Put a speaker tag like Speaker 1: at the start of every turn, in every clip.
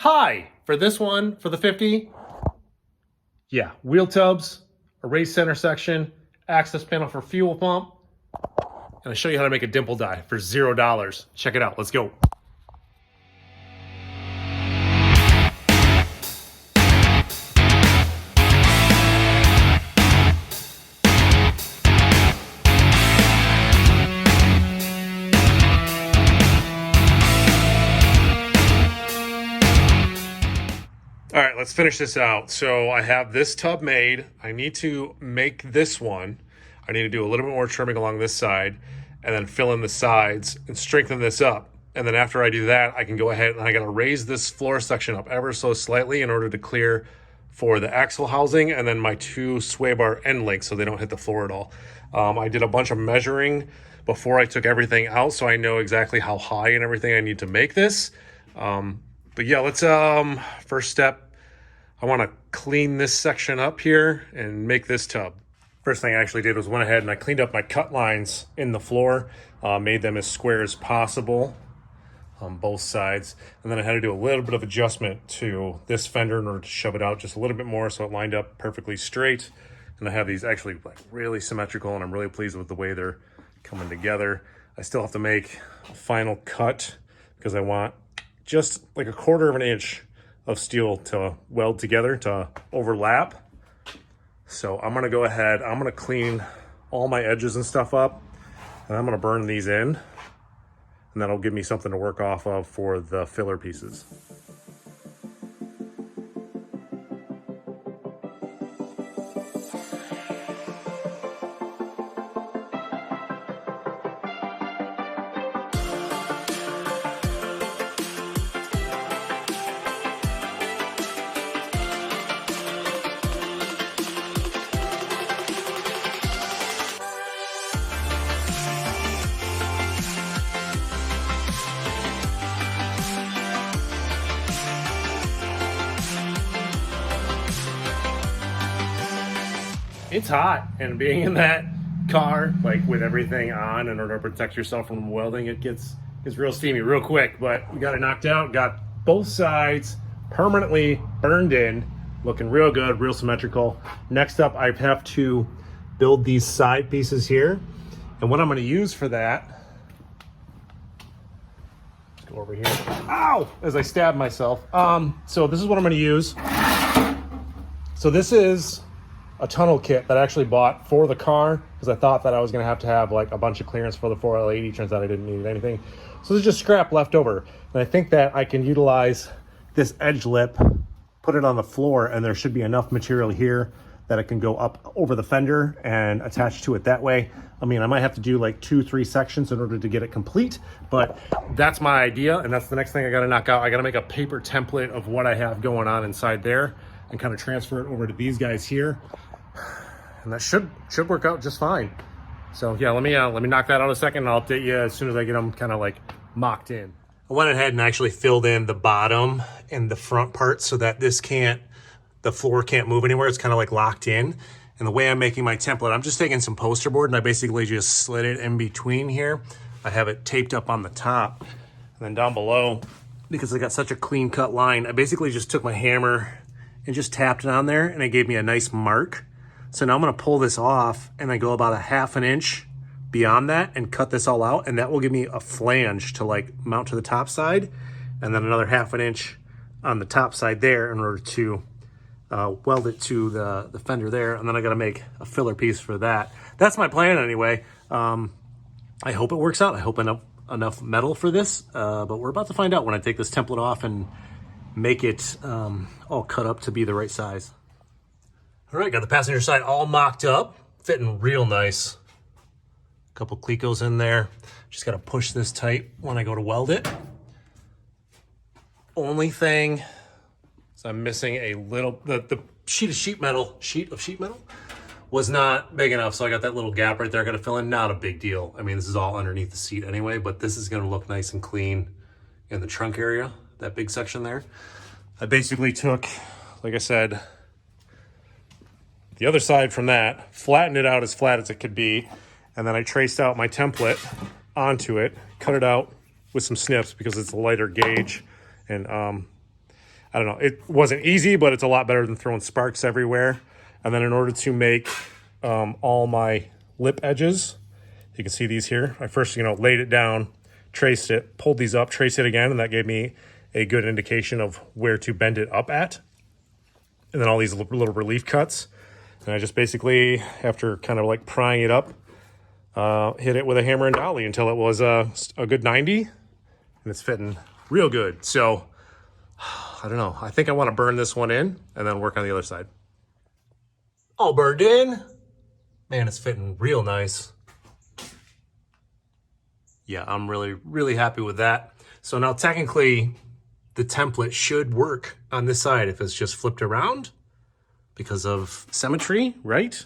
Speaker 1: Hi, for this one, for the 50, yeah, wheel tubs, a raised center section, access panel for fuel pump, and I'll show you how to make a dimple die for $0. Check it out, let's go. All right, let's finish this out. So I have this tub made. I need to make this one. I need to do a little bit more trimming along this side and then fill in the sides and strengthen this up. And then after I do that, I can go ahead and I gotta raise this floor section up ever so slightly in order to clear for the axle housing and then my two sway bar end links so they don't hit the floor at all. I did a bunch of measuring before I took everything out so I know exactly how high and everything I need to make this. But yeah, let's, first step, I want to clean this section up here and make this tub. First thing I actually did was went ahead and I cleaned up my cut lines in the floor, made them as square as possible on both sides. And then I had to do a little bit of adjustment to this fender in order to shove it out just a little bit more so it lined up perfectly straight. And I have these actually like really symmetrical and I'm really pleased with the way they're coming together. I still have to make a final cut because I want just like a 1/4 of an inch of steel to weld together to overlap. So I'm gonna go ahead, I'm gonna clean all my edges and stuff up and I'm gonna burn these in and that'll give me something to work off of for the filler pieces. It's hot, and being in that car, like with everything on in order to protect yourself from welding, it gets real steamy real quick, but we got it knocked out, got both sides permanently burned in, looking real good, real symmetrical. Next up, I have to build these side pieces here, and what I'm gonna use for that, let's go over here, ow, as I stab myself. So this is what I'm gonna use. So this is a tunnel kit that I actually bought for the car because I thought that I was gonna have to have like a bunch of clearance for the 4L80. Turns out I didn't need anything. So there's just scrap left over. And I think that I can utilize this edge lip, put it on the floor, and there should be enough material here that it can go up over the fender and attach to it that way. I mean, I might have to do like 2-3 sections in order to get it complete, but that's my idea. And that's the next thing I gotta knock out. I gotta make a paper template of what I have going on inside there and kind of transfer it over to these guys here. And that should work out just fine. So yeah, let me knock that out a second and I'll update you as soon as I get them kind of like mocked in. I went ahead and actually filled in the bottom and the front part so that the floor can't move anywhere. It's kind of like locked in. And the way I'm making my template, I'm just taking some poster board and I basically just slid it in between here. I have it taped up on the top. And then down below, because I got such a clean cut line, I basically just took my hammer and just tapped it on there and it gave me a nice mark. So now I'm gonna pull this off and then go about 1/2 inch beyond that and cut this all out, and that will give me a flange to like mount to the top side, and then another 1/2 inch on the top side there in order to weld it to the fender there, and then I gotta make a filler piece for that. That's my plan anyway. I hope it works out. I hope enough metal for this, but we're about to find out when I take this template off and make it all cut up to be the right size. All right, got the passenger side all mocked up, fitting real nice. A couple clecos in there. Just gotta push this tight when I go to weld it. Only thing is I'm missing a little, the sheet of sheet metal was not big enough, so I got that little gap right there I gotta fill in. Not a big deal. I mean, this is all underneath the seat anyway, but this is gonna look nice and clean in the trunk area, that big section there. I basically took, like I said, the other side from that, flattened it out as flat as it could be, and then I traced out my template onto it, cut it out with some snips because it's a lighter gauge, and I don't know, it wasn't easy, but it's a lot better than throwing sparks everywhere. And then in order to make all my lip edges, you can see these here. I first, laid it down, traced it, pulled these up, traced it again, and that gave me a good indication of where to bend it up at. And then all these little relief cuts. And I just basically, after kind of like prying it up, hit it with a hammer and dolly until it was a good 90. And it's fitting real good. So, I don't know. I think I want to burn this one in and then work on the other side. All burned in. Man, it's fitting real nice. Yeah, I'm really, really happy with that. So now technically the template should work on this side if it's just flipped around because of symmetry, right?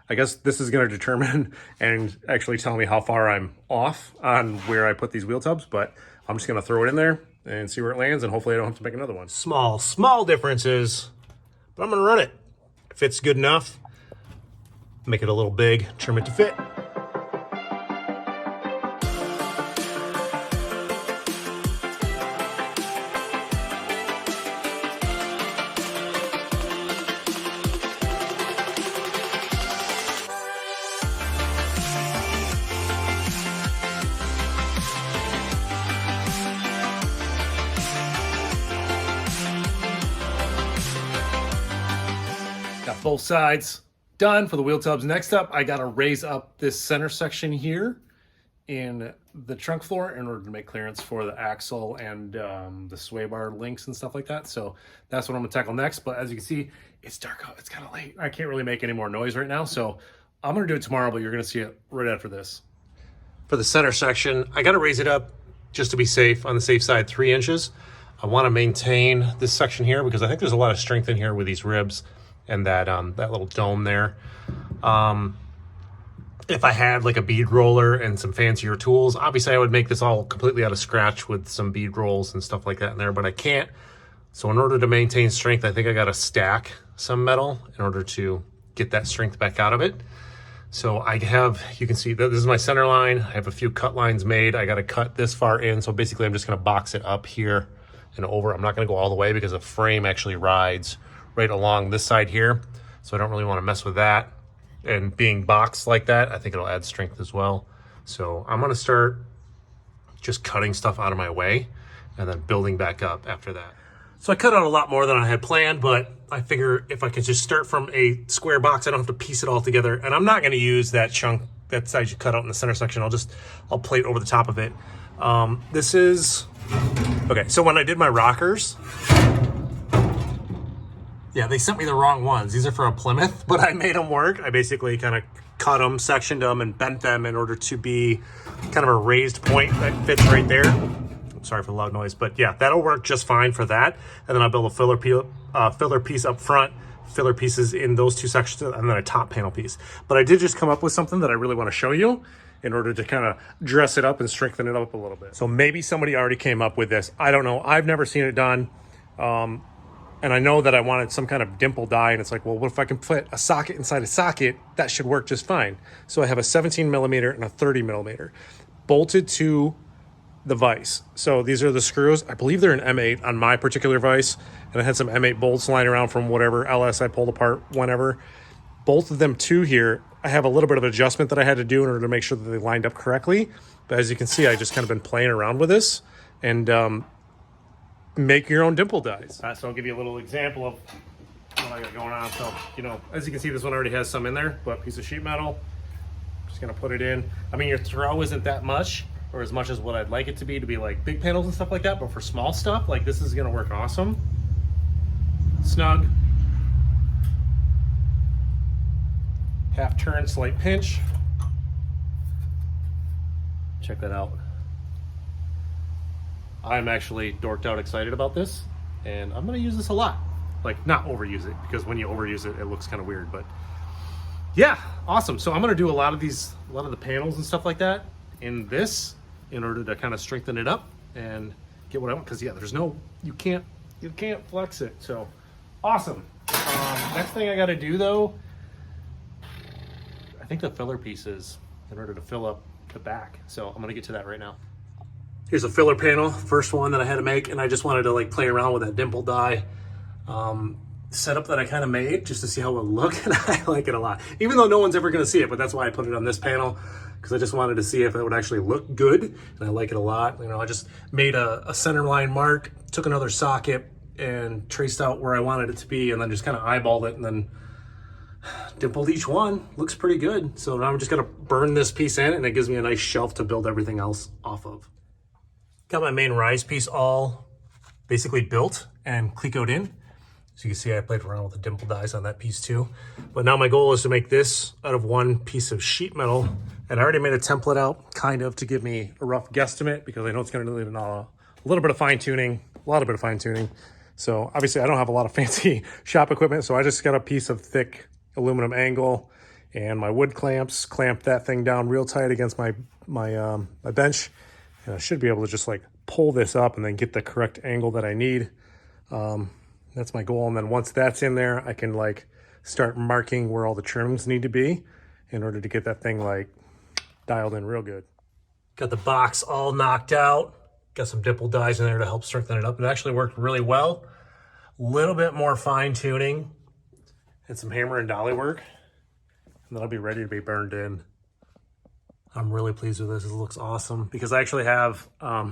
Speaker 1: I guess this is going to determine and actually tell me how far I'm off on where I put these wheel tubs, but I'm just going to throw it in there and see where it lands, and hopefully I don't have to make another one. Small differences, but I'm going to run it. If it's good enough, make it a little big, trim it to fit. Got both sides done for the wheel tubs. Next up, I got to raise up this center section here in the trunk floor in order to make clearance for the axle and the sway bar links and stuff like that. So that's what I'm gonna tackle next. But as you can see, it's dark out, it's kind of late. I can't really make any more noise right now. So I'm gonna do it tomorrow, but you're gonna see it right after this. For the center section, I gotta raise it up just to be safe, on the safe side, 3 inches. I wanna maintain this section here because I think there's a lot of strength in here with these ribs and that little dome there. If I had like a bead roller and some fancier tools, obviously I would make this all completely out of scratch with some bead rolls and stuff like that in there, but I can't. So in order to maintain strength, I think I gotta stack some metal in order to get that strength back out of it. So I have, you can see that this is my center line. I have a few cut lines made. I gotta cut this far in. So basically I'm just gonna box it up here and over. I'm not gonna go all the way because the frame actually rides right along this side here. So I don't really wanna mess with that. And being boxed like that, I think it'll add strength as well. So I'm gonna start just cutting stuff out of my way and then building back up after that. So I cut out a lot more than I had planned, but I figure if I could just start from a square box, I don't have to piece it all together. And I'm not gonna use that chunk, that size you cut out in the center section. I'll plate over the top of it. This is, okay, so when I did my rockers, yeah, they sent me the wrong ones. These are for a Plymouth, but I made them work. I basically kind of cut them, sectioned them, and bent them in order to be kind of a raised point that fits right there. I'm sorry for the loud noise, but yeah, that'll work just fine for that. And then I'll build a filler piece up front, filler pieces in those 2 sections, and then a top panel piece. But I did just come up with something that I really want to show you in order to kind of dress it up and strengthen it up a little bit. So maybe somebody already came up with this. I don't know. I've never seen it done. And I know that I wanted some kind of dimple die, and it's like, well, what if I can put a socket inside a socket? That should work just fine. So I have a 17 millimeter and a 30 millimeter bolted to the vise. So these are the screws. I believe they're an M8 on my particular vise, and I had some M8 bolts lying around from whatever LS I pulled apart whenever. Bolted them to here. I have a little bit of adjustment that I had to do in order to make sure that they lined up correctly. But as you can see, I just kind of been playing around with this, and make your own dimple dies. So I'll give you a little example of what I got going on. So, as you can see, this one already has some in there, but piece of sheet metal, just gonna put it in. I mean, your throw isn't that much, or as much as what I'd like it to be like big panels and stuff like that, but for small stuff, like this is gonna work awesome. Snug. Half turn, slight pinch. Check that out. I'm actually dorked out excited about this, and I'm gonna use this a lot. Like, not overuse it, because when you overuse it, it looks kind of weird, but yeah, awesome. So I'm gonna do a lot of the panels and stuff like that in this in order to kind of strengthen it up and get what I want, because yeah, you can't flex it. So awesome. Next thing I gotta do though, I think the filler pieces in order to fill up the back. So I'm gonna get to that right now. Here's a filler panel, first one that I had to make, and I just wanted to like play around with that Dimple Die setup that I kind of made just to see how it would look, and I like it a lot. Even though no one's ever going to see it, but that's why I put it on this panel, because I just wanted to see if it would actually look good, and I like it a lot. You know, I just made a center line mark, took another socket, and traced out where I wanted it to be, and then just kind of eyeballed it, and then dimpled each one. Looks pretty good. So now I'm just gonna burn this piece in, and it gives me a nice shelf to build everything else off of. Got my main rise piece all basically built and clecoed in. So you can see I played around with the dimple dies on that piece too. But now my goal is to make this out of one piece of sheet metal. And I already made a template out kind of to give me a rough guesstimate, because I know it's gonna need a little bit of fine tuning, a lot of bit of fine tuning. So obviously I don't have a lot of fancy shop equipment, so I just got a piece of thick aluminum angle and my wood clamps, clamped that thing down real tight against my bench. And I should be able to just like pull this up and then get the correct angle that I need. That's my goal. And then once that's in there, I can like start marking where all the trims need to be in order to get that thing like dialed in real good. Got the box all knocked out. Got some dimple dies in there to help strengthen it up. It actually worked really well. A little bit more fine tuning and some hammer and dolly work, and then I'll be ready to be burned in. I'm really pleased with this. It looks awesome, because I actually have a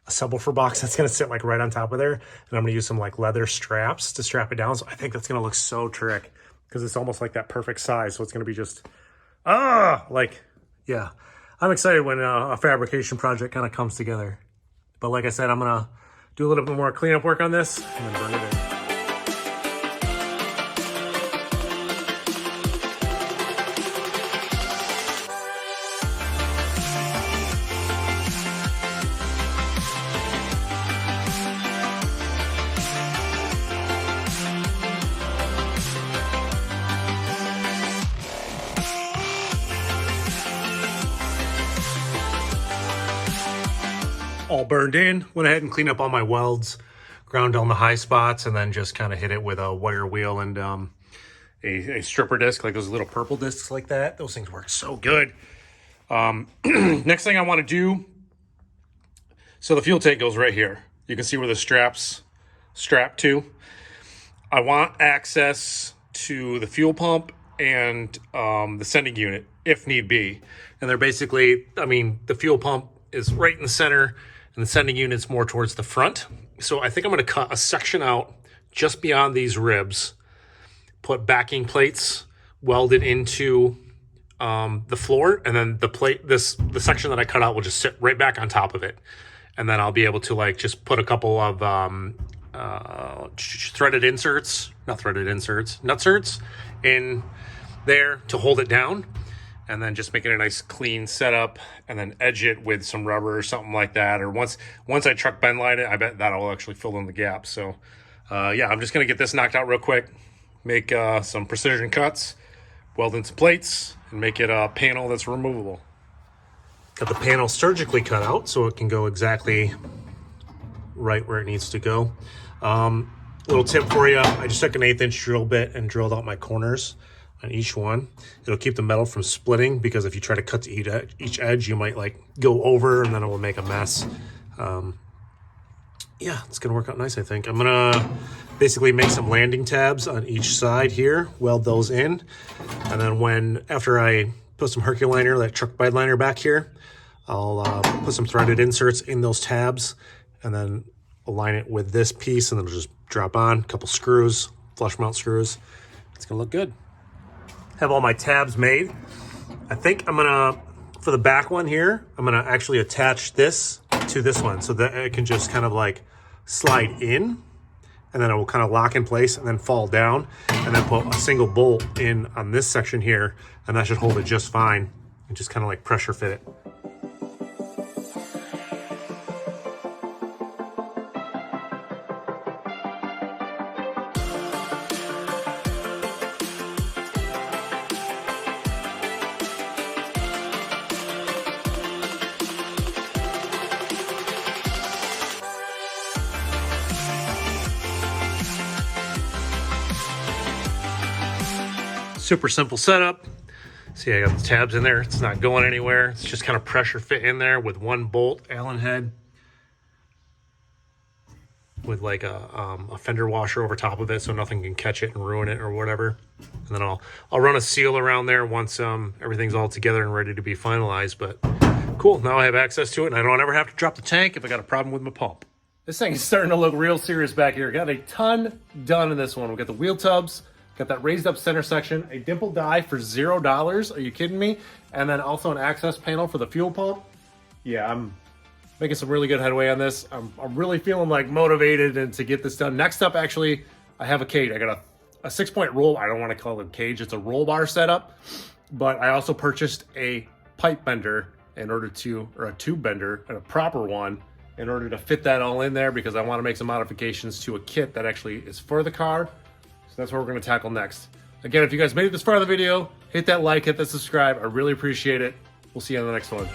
Speaker 1: subwoofer box that's gonna sit like right on top of there, and I'm gonna use some like leather straps to strap it down. So I think that's gonna look so trick, because it's almost like that perfect size. So it's gonna be just, yeah. I'm excited when a fabrication project kind of comes together. But like I said, I'm gonna do a little bit more cleanup work on this and then burn it in. All burned in, went ahead and cleaned up all my welds, ground down the high spots, and then just kind of hit it with a wire wheel and a stripper disc, like those little purple discs like that. Those things work so good. Next thing I want to do, so the fuel tank goes right here. You can see where the straps strap to. I want access to the fuel pump and the sending unit if need be. And they're basically, I mean, the fuel pump is right in the center, and the sending unit's more towards the front. So I think I'm gonna cut a section out just beyond these ribs, put backing plates welded into the floor, and then the section that I cut out will just sit right back on top of it. And then I'll be able to like just put a couple of threaded inserts, nutserts in there to hold it down. And then just make it a nice clean setup, and then edge it with some rubber or something like that. Or once I truck bend line it, I bet that'll actually fill in the gap. So yeah, I'm just gonna get this knocked out real quick, make some precision cuts, weld in some plates, and make it a panel that's removable. Got the panel surgically cut out so it can go exactly right where it needs to go. Little tip for you, I just took an 1/8 inch drill bit and drilled out my corners on each one. It'll keep the metal from splitting, because if you try to cut to each edge, you might like go over and then it will make a mess. Yeah, it's gonna work out nice, I think. I'm gonna basically make some landing tabs on each side here, weld those in, and then after I put some Herculiner, that truck bed liner back here, I'll put some threaded inserts in those tabs, and then align it with this piece, and then it'll just drop on a couple screws, flush mount screws. It's gonna look good. Have all my tabs made. I think I'm gonna, for the back one here, I'm gonna actually attach this to this one so that it can just kind of like slide in, and then it will kind of lock in place and then fall down, and then put a single bolt in on this section here, and that should hold it just fine, and just kind of like pressure fit it. Super simple setup. See, I got the tabs in there. It's not going anywhere. It's just kind of pressure fit in there with one bolt, Allen head. with like a fender washer over top of it so nothing can catch it and ruin it or whatever. And then I'll run a seal around there once everything's all together and ready to be finalized. But cool, now I have access to it and I don't ever have to drop the tank if I got a problem with my pump. This thing is starting to look real serious back here. Got a ton done in this one. We got the wheel tubs, got that raised up center section, a Dimple Die for $0. Are you kidding me? And then also an access panel for the fuel pump. Yeah, I'm making some really good headway on this. I'm really feeling like motivated and to get this done. Next up, actually, I have a cage. I got a 6-point roll. I don't want to call it a cage. It's a roll bar setup. But I also purchased a pipe bender or a tube bender, and a proper one, in order to fit that all in there, because I want to make some modifications to a kit that actually is for the car. So that's what we're going to tackle next. Again, if you guys made it this far in the video, hit that like, hit that subscribe. I really appreciate it. We'll see you on the next one.